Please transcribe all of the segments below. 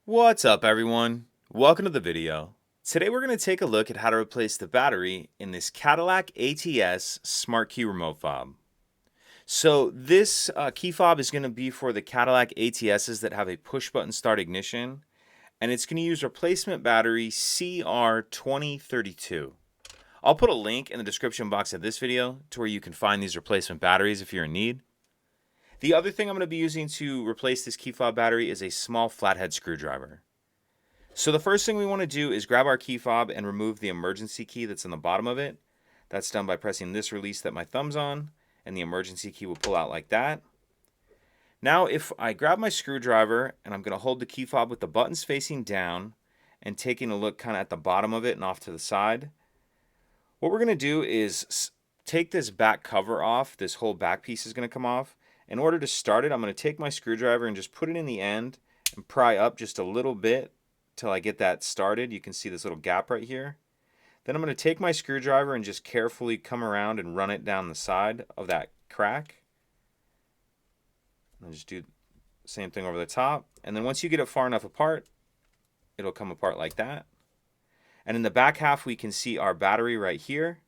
What's up, everyone? Welcome to the video. Today we're going to take a look at how to replace the battery in this Cadillac ATS Smart Key Remote Fob. So this key fob is going to be for the Cadillac ATSs that have a push button start ignition, and it's going to use replacement battery CR2032. I'll put a link in the description box of this video to where you can find these replacement batteries if you're in need. The other thing I'm going to be using to replace this key fob battery is a small flathead screwdriver. So the first thing we want to do is grab our key fob and remove the emergency key that's in the bottom of it. That's done by pressing this release that my thumb's on, and the emergency key will pull out like that. Now if I grab my screwdriver and I'm going to hold the key fob with the buttons facing down and taking a look kind of at the bottom of it and off to the side, what we're going to do is take this back cover off. This whole back piece is going to come off. In order to start it, I'm going to take my screwdriver and just put it in the end and pry up just a little bit till I get that started. You can see this little gap right here. Then I'm going to take my screwdriver and just carefully come around and run it down the side of that crack. And just do the same thing over the top. And then once you get it far enough apart, it'll come apart like that. And in the back half, we can see our battery right here.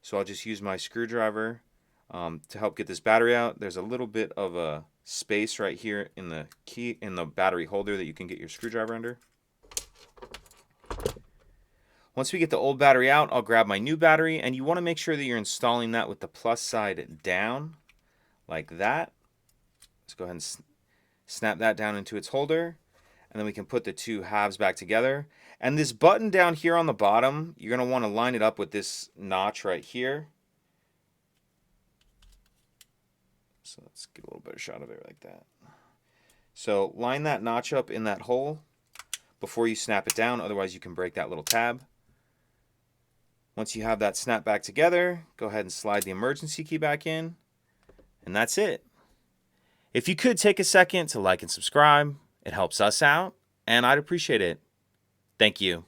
So I'll just use my screwdriver to help get this battery out. There's a little bit of a space right here in the battery holder that you can get your screwdriver under. Once we get the old battery out, I'll grab my new battery, and you want to make sure that you're installing that with the plus side down, like that. Let's go ahead and snap that down into its holder, and then we can put the two halves back together. And this button down here on the bottom, you're going to want to line it up with this notch right here. So let's get a little better shot of it like that. So line that notch up in that hole before you snap it down, otherwise you can break that little tab. Once you have that snap back together, go ahead and slide the emergency key back in, and that's it. If you could take a second to like and subscribe, it helps us out, and I'd appreciate it. Thank you.